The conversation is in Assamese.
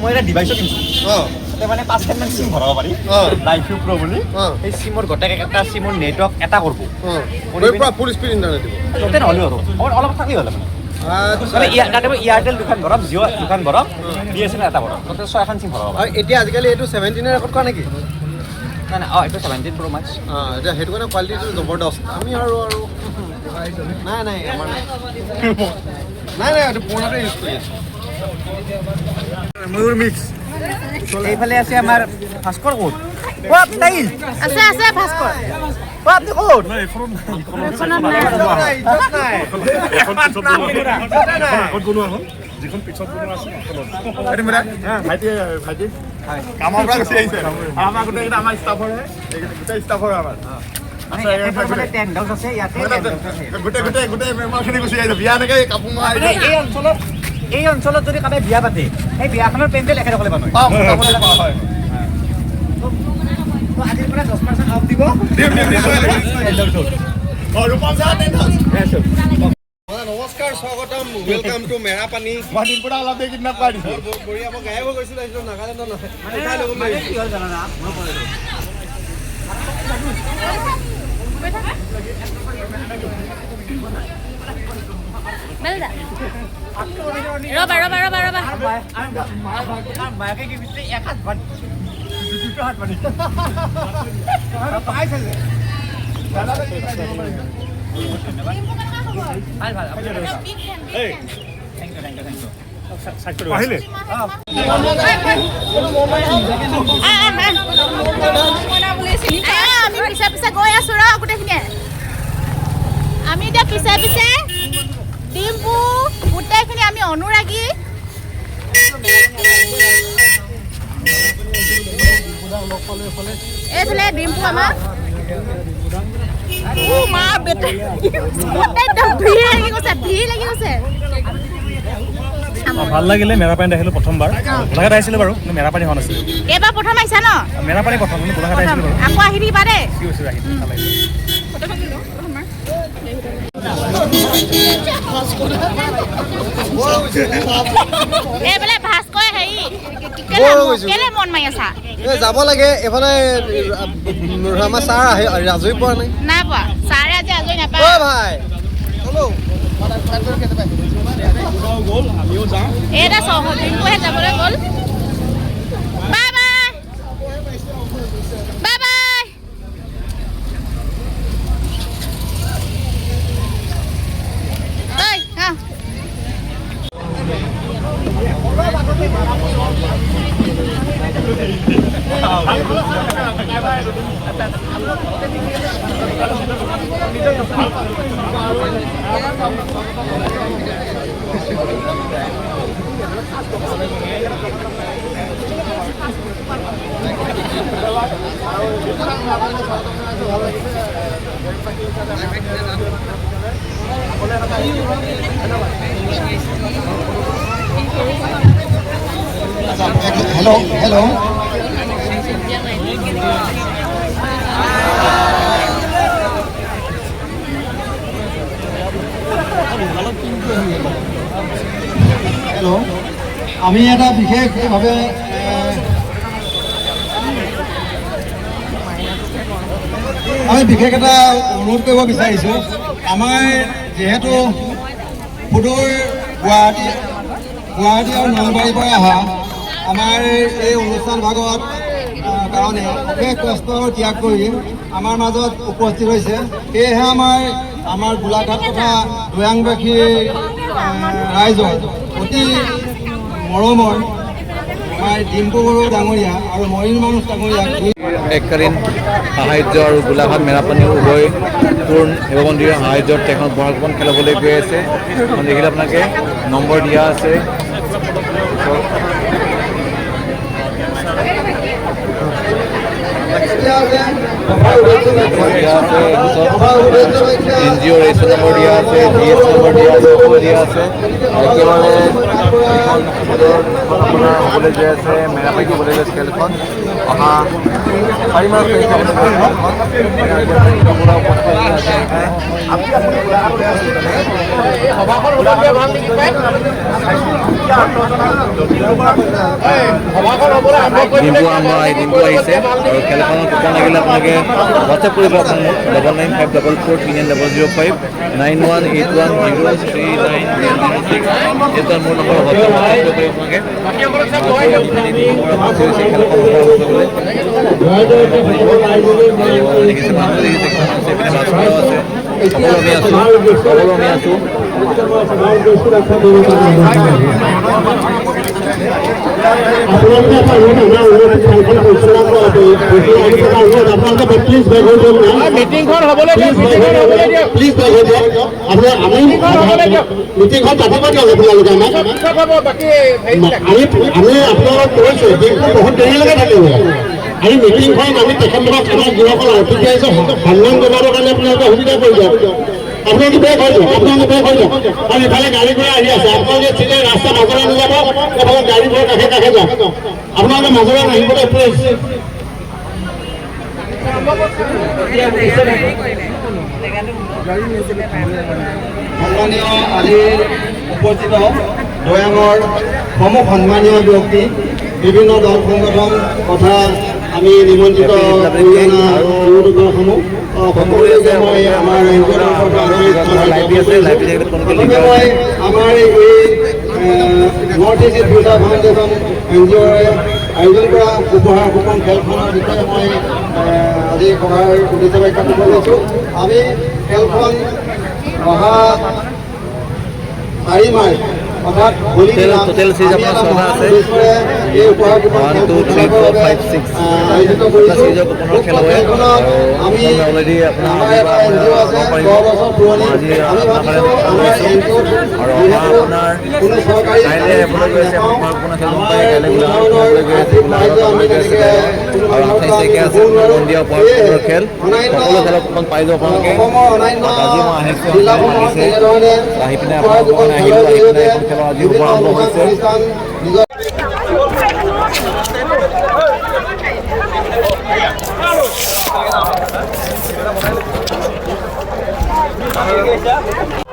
মই এটা ডিভাইচত কিনিছোঁ তাতে মানে 5 চিম ভৰাব পাৰি লাইফ ইউ প্ৰ' বুলি সেই চিমৰ গোটেইকেইটা চিমৰ নেটৱৰ্ক এটা কৰিব ফুল স্পীড ইণ্টাৰনেট দিব য'তে নহ'লেও আৰু অলপ থাকলেই হ'ল মানে তাতে মই এয়াৰটেল দুখন ভৰাম জিঅ' দুখন ভৰাম BSNL এটা ভৰাম তাতে 6খন চিম ভৰাব আৰু এতিয়া আজিকালি এইটো 17 ৰেকৰ্ড কৰা নেকি নাই নাই এইটো 17 Pro Max এতিয়া সেইটো কাৰণে কোৱালিটিটো জবৰদস্ত আমি আৰু নাই নাই আমাৰ নাই এইটো পুৰণাটোৱে ইউজ কৰি আছোঁ ময়ূৰ মিক্স এইফালে আছে আমাৰ ভাস্কৰ ক'ত আপনি নাই আছে ভাস্কৰ আপনি ক'ত যিখন পিছত বনোৱা আছে ভাইটি কামৰ পৰা গুচি আহিছে আমাৰ গোটেইকেইটা আমাৰ ষ্টাফৰহে গোটেই ষ্টাফৰ আমাৰ গোটেই মেম্বাৰখিনি গুচি আহিছে বিয়া এনেকৈ কাপোৰ এই অঞ্চলত যদি কাৰোবাই বিয়া পাতে সেই বিয়াখনৰ পেণ্ডেল একেলগে পাব হয় আজিৰ পৰা 10% অফ দিব নমস্কাৰ স্বাগতম ৱেলকাম টু মেৰাপানী মই দিন পৰা অলপ দেৰি কিডনেপ কৰাই দিছোঁ বঢ়িয়া মই গায়ব গৈছিলোঁ আহিছিলোঁ নাগালেণ্ডত কি হ'ল জানা মায়াকে কি বিচাৰি এক হাত ভাত দুটো হাত পানী পাইছে যে ভাল আহিলে আমি পিছে পিছে গৈ আছো ৰ গোটেইখিনিয়ে আমি এতিয়া পিছে পিছে ডিম্পু গোটেইখিনি আমি অনুৰাগী এইফালে ডিম্পু আমাৰ মা বেটা ভিৰ লাগি গৈছে ভাল লাগিলে মেৰাপানীত আহিলোঁ প্ৰথমবাৰ গোলাঘাট আহিছিলোঁ বাৰু কিন্তু মেৰাপানী হোৱা নাছিল এইবাৰ প্ৰথম আহিছা ন মেৰাপানী প্ৰথম কিন্তু গোলাঘাট আহিছিলোঁ বাৰু আকৌ আহি দিবা দেই কি হৈছে আহি ভাল লাগিলে এইফালে ভাস্কৰ হেৰি কেলে মন মাৰি আছা যাব লাগে এইফালে আমাৰ ছাৰ আজৰি পোৱা নাই নাই পোৱা ছাৰে আজি আজৰি নাপায় ভাই এটা ডিম্পুহে যাবলৈ গ'ল bye bye bye bye hello' hello' hello' আমি এটা বিশেষভাৱে বিশেষ এটা অনুৰোধ কৰিব বিচাৰিছোঁ আমাৰ যিহেতু সুদূৰ গুৱাহাটী আৰু নলবাৰীৰ পৰা অহা আমাৰ এই অনুষ্ঠান ভাগত কাৰণে অশেষ কষ্ট ত্যাগ কৰি আমাৰ মাজত উপস্থিত হৈছে সেয়েহে আমাৰ গোলাঘাট তথা দৈয়াংবাসী ৰাইজৰ অতি মৰমৰ আমাৰ ডিম্পু বড়ো ডাঙৰীয়া আৰু মৰিন মানুহ ডাঙৰীয়াক এককালীন সাহায্য আৰু গোলাঘাট মেৰাপানী উভয় পূৰ্ণ শিৱ মন্দিৰৰ সাহায্যত তেখেত বৰষুণ খেলাবলৈ গৈ আছে দেখিলে আপোনালোকে নম্বৰ দিয়া আছে NGO ৰেজিষ্ট্ৰেশ্যন নম্বৰ দিয়া আছে GS নম্বৰ দিয়া আছে সকলো দিয়া আছে একেবাৰে এইখন আপোনাৰ হ'বলৈ গৈ আছে মেৰাপাইটো হ'বলৈ গৈ আছে খেলখন অহা 4 মাৰ্চ ডিম্পু আহিছে আৰু খেলখনৰ কুপন লাগিলে আপোনালোকে হোৱাটছএপ কৰিব আপোনাক 9954439005 9181039006 এইটো মোৰ নম্বৰ হোৱাটছএপ কৰিব আপোনালোকে সকলো আমি আছোঁ মিটিংখন হ'বলৈ দিয়ক মিটিংখন পাতিব দিয়ক আপোনালোকে আমি আপোনালোকক কৈছোঁ দিনটো বহুত দেৰিলৈকে থাকিব আমি মিটিংখন আমি তেখেতলোকক আমাৰ যিসকল অতিথি আহিছে সন্মান জনাবৰ কাৰণে আপোনালোকে সুবিধা কৰি দিয়ক আপোনালোকে বেগ হৈ যাওক আৰু ইফালে গাড়ী ঘোঁৰা আহি আছে আপোনালোকে চিধা ৰাস্তা মাজলৈ নাযাব এফালে গাড়ীবোৰ কাষে কাষে যাওক আপোনালোকে মাজলৈ নাহিবলৈ প্লিজ সন্মানীয় আজিৰ উপস্থিত দৈয়াঙৰ সমূহ সন্মানীয় ব্যক্তি বিভিন্ন দল সংগঠন তথা আমি নিমন্ত্ৰিত সমূহ সকলোকে মই আমাৰ আমাৰ এই নৰ্থ ইষ্ট ফিউচাৰ ফাউণ্ডেশ্যন NGOৰে আয়োজন কৰা উপহাৰ কুপন খেলখনৰ বিষয়ে মই আজি সভাৰ উদ্দেশ্য ব্যাখ্যা কৰিব লৈছোঁ আমি খেলখন অহা 4 মাৰ্চ অৰ্থাৎ টোটেল চিজ আপোনাৰ 6টা আছে এই উপহাৰ কুপন 1 2 3 4 5 6 আয়োজিত কৰিছোঁ চিজৰ কুপনৰ খেল হয় আমি অলৰেডি আপোনাৰ আমাৰ এটা NGO আছে 10 বছৰ পুৰণি আমি ভাবিছোঁ আমাৰ NGOত আৰু আপোনাৰ কোনো চৰকাৰী কাইলৈ হ'বলৈ গৈ আছে আপোনাৰ কোনো খেল পাই কাইলৈ হ'বলৈ গৈ আছে আৰু 28 তাৰিখে আছে সন্ধিয়া উপহাৰৰ খেল সকলো খেলৰ কুপন পাই যাব আপোনালোকে আজি মই আহিছোঁ আহিছে আহি পিনে আপোনাৰ কুপন আহিলোঁ আহি পিনে এখন খেলৰ আজি শুভাৰম্ভ হৈছে Gracias.